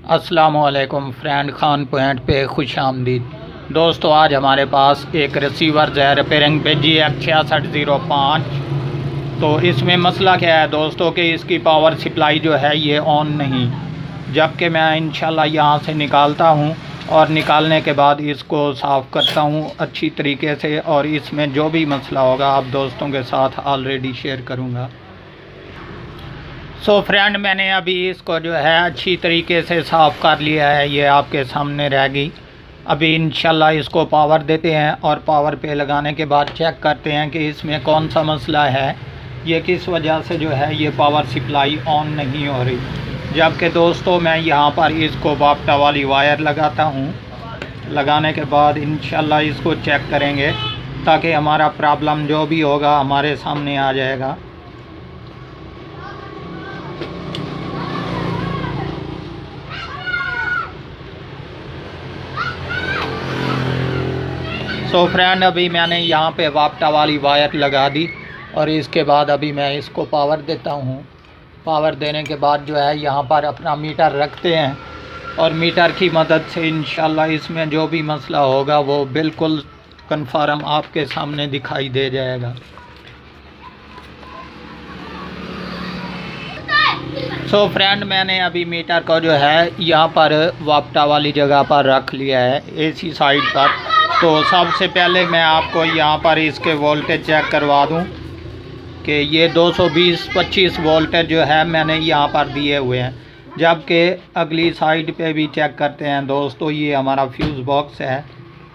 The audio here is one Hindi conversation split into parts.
अस्सलामुअलैकुम फ्रेंड, खान पॉइंट पे खुश आमदीद। दोस्तों, आज हमारे पास एक रिसीवर है रिपेयरिंग पे GF6605। तो इसमें मसला क्या है दोस्तों कि इसकी पावर सप्लाई जो है ये ऑन नहीं, जबकि मैं इंशाल्लाह यहाँ से निकालता हूँ और निकालने के बाद इसको साफ़ करता हूँ अच्छी तरीके से, और इसमें जो भी मसला होगा आप दोस्तों के साथ ऑलरेडी शेयर करूँगा। सो फ्रेंड, मैंने अभी इसको जो है अच्छी तरीके से साफ़ कर लिया है, ये आपके सामने रहेगी। अभी इंशाल्लाह इसको पावर देते हैं और पावर पे लगाने के बाद चेक करते हैं कि इसमें कौन सा मसला है, ये किस वजह से जो है ये पावर सप्लाई ऑन नहीं हो रही। जबकि दोस्तों मैं यहाँ पर इसको बाफ्टा वाली वायर लगाता हूँ। लगाने के बाद इंशाल्लाह इसको चेक करेंगे ताकि हमारा प्रॉब्लम जो भी होगा हमारे सामने आ जाएगा। सो फ्रेंड, अभी मैंने यहाँ पे बाफ्टा वाली वायर लगा दी और इसके बाद अभी मैं इसको पावर देता हूँ। पावर देने के बाद जो है यहाँ पर अपना मीटर रखते हैं और मीटर की मदद से इंशाल्लाह इसमें जो भी मसला होगा वो बिल्कुल कन्फर्म आपके सामने दिखाई दे जाएगा। सो फ्रेंड, मैंने अभी मीटर को जो है यहाँ पर बाफ्टा वाली जगह पर रख लिया है, AC साइड पर। तो सबसे पहले मैं आपको यहाँ पर इसके वोल्टेज चेक करवा दूँ कि ये 220-25 वोल्टेज जो है मैंने यहाँ पर दिए हुए हैं। जबकि अगली साइड पे भी चेक करते हैं दोस्तों, ये हमारा फ्यूज़ बॉक्स है,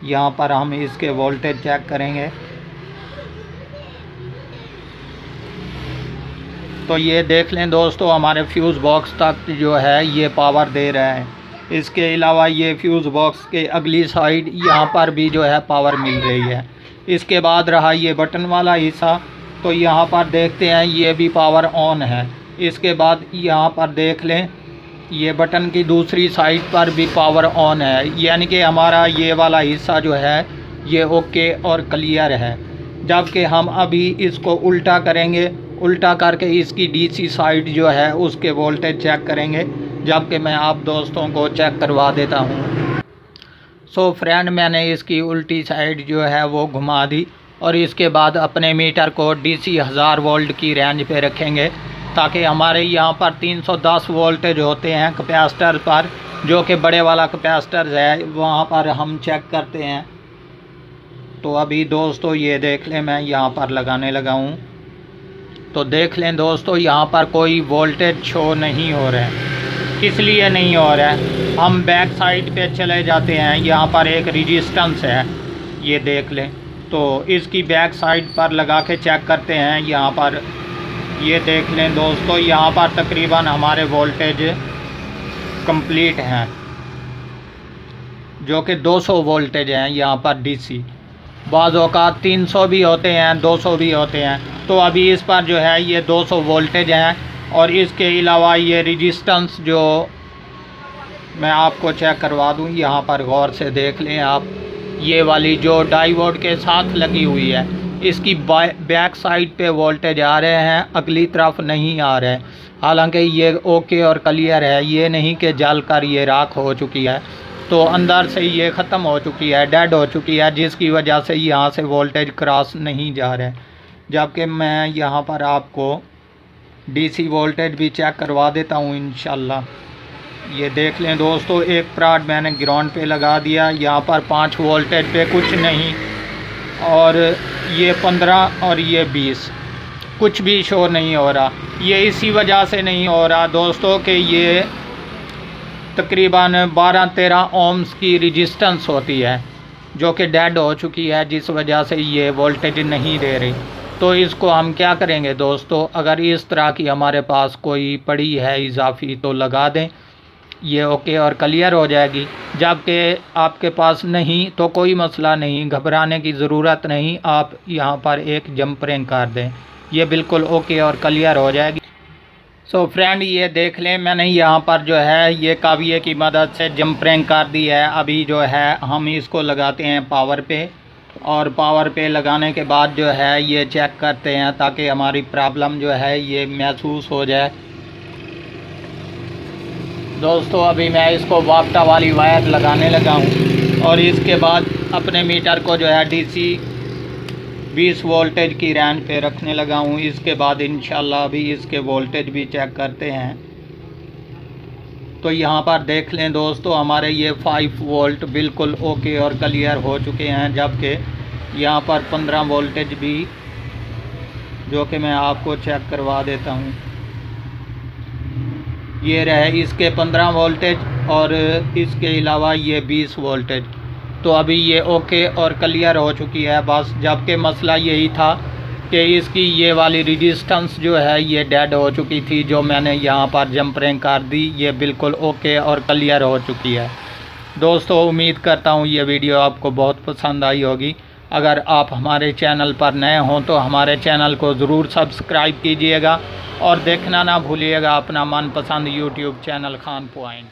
यहाँ पर हम इसके वोल्टेज चेक करेंगे। तो ये देख लें दोस्तों, हमारे फ्यूज़ बॉक्स तक जो है ये पावर दे रहा है। इसके अलावा ये फ्यूज़ बॉक्स के अगली साइड यहाँ पर भी जो है पावर मिल रही है। इसके बाद रहा ये बटन वाला हिस्सा, तो यहाँ पर देखते हैं ये भी पावर ऑन है। इसके बाद यहाँ पर देख लें ये बटन की दूसरी साइड पर भी पावर ऑन है, यानी कि हमारा ये वाला हिस्सा जो है ये ओके और क्लियर है। जबकि हम अभी इसको उल्टा करेंगे, उल्टा करके इसकी DC साइड जो है उसके वोल्टेज चेक करेंगे, जबकि मैं आप दोस्तों को चेक करवा देता हूँ। सो फ्रेंड, मैंने इसकी उल्टी साइड जो है वो घुमा दी और इसके बाद अपने मीटर को DC 1000 वोल्ट की रेंज पे रखेंगे, ताकि हमारे यहाँ पर 310 वोल्टेज होते हैं कैपेसिटर पर, जो कि बड़े वाला कैपेसिटर है, वहाँ पर हम चेक करते हैं। तो अभी दोस्तों ये देख लें, मैं यहाँ पर लगाने लगा हूँ। तो देख लें दोस्तों, यहाँ पर कोई वोल्टेज शो नहीं हो रहा है। किस लिए नहीं हो रहा है? हम बैक साइड पे चले जाते हैं, यहाँ पर एक रेजिस्टेंस है, ये देख लें। तो इसकी बैक साइड पर लगा के चेक करते हैं। यहाँ पर ये देख लें दोस्तों, यहाँ पर तकरीबन हमारे वोल्टेज कंप्लीट हैं, जो कि 200 वोल्टेज हैं यहाँ पर DC। बाज़ औक़ात 300 भी होते हैं, 200 भी होते हैं। तो अभी इस पर जो है ये 200 वोल्टेज हैं। और इसके अलावा ये रेजिस्टेंस जो मैं आपको चेक करवा दूँ, यहाँ पर गौर से देख लें आप, ये वाली जो डायोड के साथ लगी हुई है, इसकी बैक साइड पे वोल्टेज आ रहे हैं, अगली तरफ नहीं आ रहे। हालांकि ये ओके और क्लियर है, ये नहीं कि जल कर ये राख हो चुकी है। तो अंदर से ये ख़त्म हो चुकी है, डेड हो चुकी है, जिसकी वजह से यहाँ से वोल्टेज क्रॉस नहीं जा रहे। जबकि मैं यहाँ पर आपको DC वोल्टेज भी चेक करवा देता हूँ इंशाल्लाह। ये देख लें दोस्तों, एक प्राड मैंने ग्राउंड पे लगा दिया, यहाँ पर 5 वोल्टेज पे कुछ नहीं, और ये 15 और ये 20 कुछ भी शो नहीं हो रहा। ये इसी वजह से नहीं हो रहा दोस्तों कि ये तकरीबन 12-13 ओम्स की रेजिस्टेंस होती है, जो कि डेड हो चुकी है, जिस वजह से ये वोल्टेज नहीं दे रही। तो इसको हम क्या करेंगे दोस्तों, अगर इस तरह की हमारे पास कोई पड़ी है इजाफी तो लगा दें, ये ओके और क्लियर हो जाएगी। जबकि आपके पास नहीं तो कोई मसला नहीं, घबराने की ज़रूरत नहीं, आप यहाँ पर एक जंपरिंग कर दें, ये बिल्कुल ओके और क्लियर हो जाएगी। सो फ्रेंड, ये देख लें, मैंने यहाँ पर जो है ये काविये की मदद से जंपरिंग कर दी है। अभी जो है हम इसको लगाते हैं पावर पे, और पावर पे लगाने के बाद जो है ये चेक करते हैं ताकि हमारी प्रॉब्लम जो है ये महसूस हो जाए। दोस्तों अभी मैं इसको वाफ्टा वाली वायर लगाने लगा हूँ और इसके बाद अपने मीटर को जो है डीसी 20 वोल्टेज की रेंज पे रखने लगा हूँ। इसके बाद इंशाल्लाह अभी इसके वोल्टेज भी चेक करते हैं। तो यहाँ पर देख लें दोस्तों, हमारे ये 5 वोल्ट बिल्कुल ओके और क्लियर हो चुके हैं, जबकि यहाँ पर 15 वोल्टेज भी, जो कि मैं आपको चेक करवा देता हूँ। ये रहे इसके 15 वोल्टेज और इसके अलावा ये 20 वोल्टेज। तो अभी ये ओके और क्लियर हो चुकी है बस। जबकि मसला यही था कि इसकी ये वाली रेजिस्टेंस जो है ये डेड हो चुकी थी, जो मैंने यहाँ पर जंपरिंग कर दी। ये बिल्कुल ओके और क्लियर हो चुकी है। दोस्तों उम्मीद करता हूँ ये वीडियो आपको बहुत पसंद आई होगी। अगर आप हमारे चैनल पर नए हों तो हमारे चैनल को ज़रूर सब्सक्राइब कीजिएगा और देखना ना भूलिएगा अपना मनपसंद यूट्यूब चैनल खान पॉइंट।